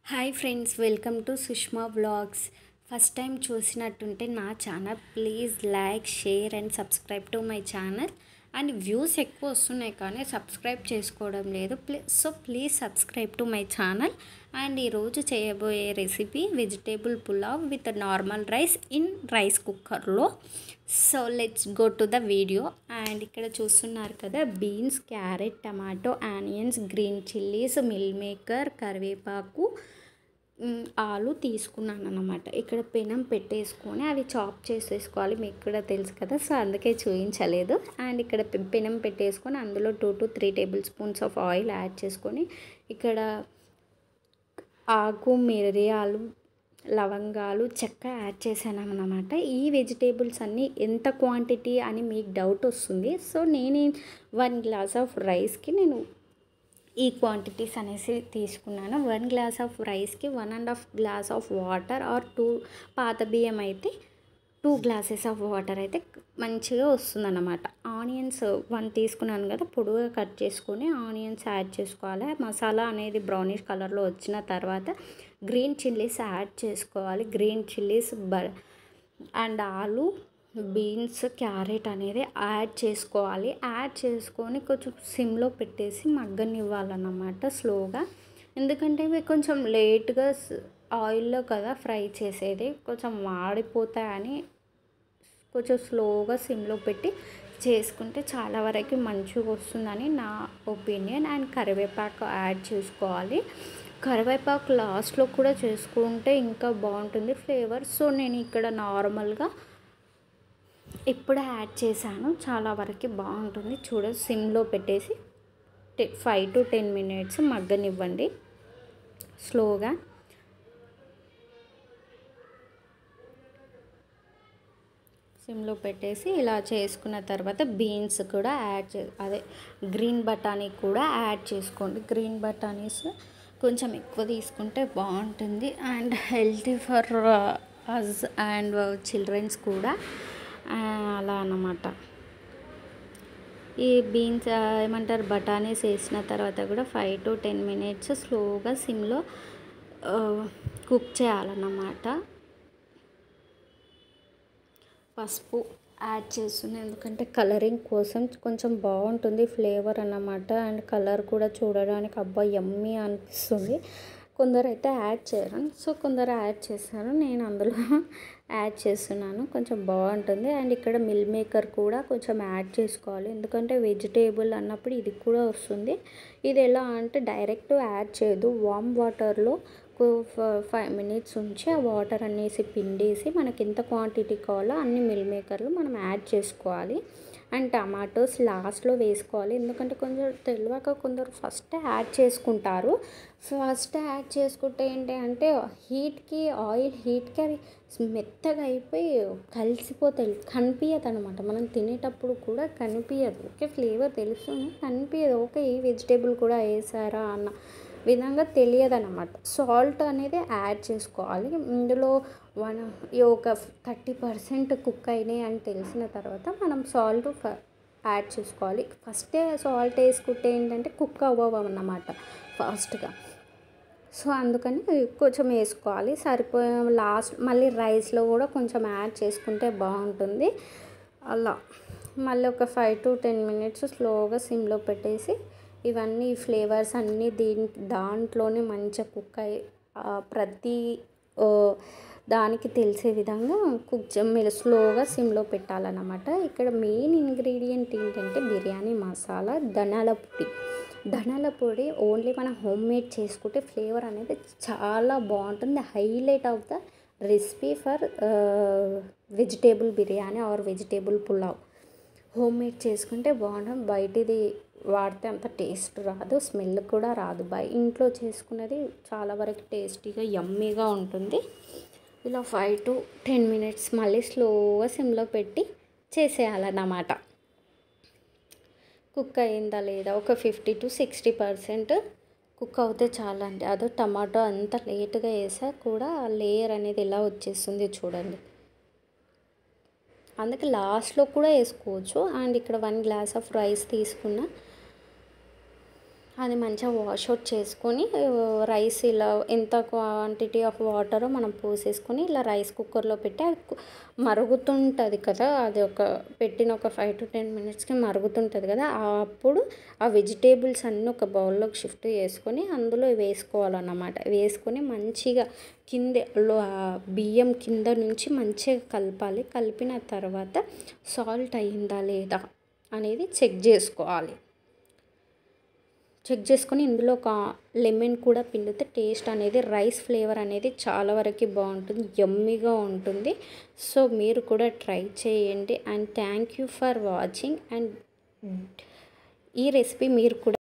Hi friends, welcome to Sushma vlogs. First time చూసినట్టుంటే నా channel please like, share and subscribe to my channel. And views ఎక్కువ వస్తున్నాయి కానీ subscribe చేసుకోవడం లేదు. Please subscribe to my channel. And ఈరోజు చేయబోయే recipe vegetable pulao with normal rice in రైస్ కుక్కర్లో. So let's go to the video. And ఇక్కడ చూస్తున్నారు కదా, beans, carrot, tomato, onions, green chillies, meal maker, కరివేపాకు, ఆలు తీసుకున్నాను అన్నమాట. ఇక్కడ పెనం పెట్టేసుకొని అవి చాప్ చేసేసుకోవాలి. మీకు కూడా తెలుసు కదా, సో అందుకే చూపించలేదు. అండ్ ఇక్కడ పెనం పెట్టేసుకొని అందులో 2 to 3 table spoons of oil add చేసుకొని ఇక్కడ ఆకు, మిరియాలు, లవంగాలు, చెక్క యాడ్ చేశాను అన్నమాట. ఈ వెజిటేబుల్స్ అన్నీ ఎంత క్వాంటిటీ అని మీకు డౌట్ వస్తుంది. సో నేను 1 గ్లాస్ ఆఫ్ రైస్కి నేను ఈ క్వాంటిటీస్ అనేసి తీసుకున్నాను. 1 గ్లాస్ ఆఫ్ రైస్కి 1.5 గ్లాస్ ఆఫ్ వాటర్ ఆర్ 2 పాత బియ్యం అయితే 2 గ్లాసెస్ ఆఫ్ వాటర్ అయితే మంచిగా వస్తుందన్నమాట. ఆనియన్స్ 1 తీసుకున్నాను కదా, పొడుగా కట్ చేసుకొని ఆనియన్స్ యాడ్ చేసుకోవాలి. మసాలా అనేది బ్రౌనిష్ కలర్లో వచ్చిన తర్వాత గ్రీన్ చిల్లీస్ యాడ్ చేసుకోవాలి. గ్రీన్ చిల్లీస్ అండ్ ఆలు, బీన్స్, క్యారెట్ అనేది యాడ్ చేసుకోవాలి. యాడ్ చేసుకొని కొంచెం సిమ్లో పెట్టేసి మగ్గనివ్వాలన్నమాట స్లోగా. ఎందుకంటే ఇవి కొంచెం లేట్గా ఆయిల్లో కదా ఫ్రై చేసేది, కొంచెం మాడిపోతాయని కొంచెం స్లోగా సిమ్లో పెట్టి చేసుకుంటే చాలా వరకు మంచిగా వస్తుందని నా ఒపీనియన్. అండ్ కరివేపాకు యాడ్ చేసుకోవాలి. కరివేపాకు లాస్ట్లో కూడా చేసుకుంటే ఇంకా బాగుంటుంది ఫ్లేవర్. సో నేను ఇక్కడ నార్మల్గా ఇప్పుడు యాడ్ చేశాను. చాలా వరకు బాగుంటుంది. సిమ్లో పెట్టేసి 5 to 10 మినిట్స్ మగ్గనివ్వండి స్లోగా. సిమ్లో పెట్టేసి ఇలా చేసుకున్న తర్వాత బీన్స్ కూడా గ్రీన్ బఠానీ కూడా యాడ్ చేసుకోండి. గ్రీన్ బఠానీస్ కొంచెం ఎక్కువ తీసుకుంటే బాగుంటుంది and healthy for us and childrens కూడా అలా అన్నమాట. ఈ బీన్స్ ఏమంటారు, బఠానీస్ వేసిన తర్వాత కూడా 5 to 10 మినిట్స్ స్లోగా సిమ్లో కుక్ చేయాలన్నమాట. పసుపు యాడ్ చేస్తున్నాను ఎందుకంటే కలరింగ్ కోసం, కొంచెం బాగుంటుంది ఫ్లేవర్ అన్నమాట. అండ్ కలర్ కూడా చూడడానికి అబ్బా యమ్మీ అనిపిస్తుంది. కొందరు అయితే యాడ్ చేయరు, సో కొందరు యాడ్ చేస్తారు. నేను అందులో యాడ్ చేస్తున్నాను, కొంచెం బాగుంటుంది. అండ్ ఇక్కడ మిల్ మేకర్ కూడా కొంచెం యాడ్ చేసుకోవాలి, ఎందుకంటే వెజిటేబుల్ అన్నప్పుడు ఇది కూడా వస్తుంది. ఇది ఎలా అంటే డైరెక్ట్ యాడ్ చేయదు, వామ్ వాటర్లో 5 మినిట్స్ ఉంచి ఆ వాటర్ అనేసి పిండేసి మనకి ఎంత క్వాంటిటీ కావాలో అన్ని మిల్ మేకర్లు మనం యాడ్ చేసుకోవాలి. అండ్ టమాటోస్ లాస్ట్లో వేసుకోవాలి, ఎందుకంటే కొంచెం తెలియక కొందరు ఫస్ట్ యాడ్ చేసుకుంటారు. ఫస్ట్ యాడ్ చేసుకుంటే ఏంటి అంటే ఆయిల్ హీట్కి అవి మెత్తగా అయిపోయి కలిసిపోతాయి, కనిపించదు అనమాట. మనం తినేటప్పుడు కూడా కనిపించదు. ఓకే, ఫ్లేవర్ తెలుస్తుంది, కనిపించదు. ఓకే, ఈ వెజిటేబుల్ కూడా వేసారా అన్న విధంగా తెలియదన్నమాట. సాల్ట్ అనేది యాడ్ చేసుకోవాలి. ఇందులో ఒక 30% కుక్ అయినాయి అని తెలిసిన తర్వాత మనం సాల్ట్ యాడ్ చేసుకోవాలి. ఫస్టే సాల్ట్ వేసుకుంటే ఏంటంటే కుక్ అవ్వవన్నమాట ఫాస్ట్గా. సో అందుకని కొంచెం వేసుకోవాలి, సరిపోయే లాస్ట్ మళ్ళీ రైస్లో కూడా కొంచెం యాడ్ చేసుకుంటే బాగుంటుంది. అలా మళ్ళీ ఒక 5 to 10 మినిట్స్ స్లోగా సిమ్లో పెట్టేసి ఇవన్నీ ఫ్లేవర్స్ అన్నీ దాంట్లోనే మంచిగా కుక్ అయ్యి ప్రతి దానికి తెలిసే విధంగా మీరు స్లోగా సిమ్లో పెట్టాలన్నమాట. ఇక్కడ మెయిన్ ఇంగ్రీడియంట్ ఏంటంటే బిర్యానీ మసాలా, ధనియాల పొడి ఓన్లీ మనం హోమ్ మేడ్ చేసుకుంటే ఫ్లేవర్ అనేది చాలా బాగుంటుంది. Highlight of the recipe for vegetable biryani are vegetable pulao. Home made చేసుకుంటే బాగుంటుంది. బయటిది వాడితే అంత టేస్ట్ రాదు, స్మెల్ కూడా రాదు. ఇంట్లో చేసుకున్నది చాలా వరకు టేస్టీగా యమ్మీగా ఉంటుంది. ఇలా 5 to 10 మినిట్స్ మళ్ళీ స్లోగా సిమ్లో పెట్టి చేసేయాలన్నమాట. కుక్ అయిందా లేదా ఒక 50 to 60% కుక్ అవుతే చాలండి. అదో టమాటో అంత లేట్గా వేసా కూడా లేయర్ అనేది ఎలా వచ్చేస్తుంది చూడండి. అందుకే లాస్ట్లో కూడా వేసుకోవచ్చు. అండ్ ఇక్కడ 1 గ్లాస్ ఆఫ్ రైస్ తీసుకున్నా. అది మంచిగా వాష్ అవుట్ చేసుకొని రైస్ ఇలా ఎంత క్వాంటిటీ ఆఫ్ వాటరో మనం పోసేసుకొని ఇలా రైస్ కుక్కర్లో పెట్టి అది మరుగుతుంటుంది కదా, అది పెట్టిన ఒక 5 to 10 minutesకి మరుగుతుంటుంది కదా, అప్పుడు ఆ వెజిటేబుల్స్ అన్నీ ఒక బౌల్లోకి షిఫ్ట్ చేసుకొని అందులో వేసుకోవాలన్నమాట. వేసుకొని మంచిగా బియ్యం కింద నుంచి మంచిగా కలపాలి. కలిపిన తర్వాత సాల్ట్ అయిందా లేదా అనేది చెక్ చేసుకోవాలి. చెక్ చేసుకొని ఇందులో ఒక లెమన్ కూడా పిండితే టేస్ట్ అనేది రైస్ ఫ్లేవర్ అనేది చాలా వరకు బాగుంటుంది, యమ్మీగా ఉంటుంది. సో మీరు కూడా ట్రై చేయండి. And thank you for watching. And ఈ రెసిపీ మీరు కూడా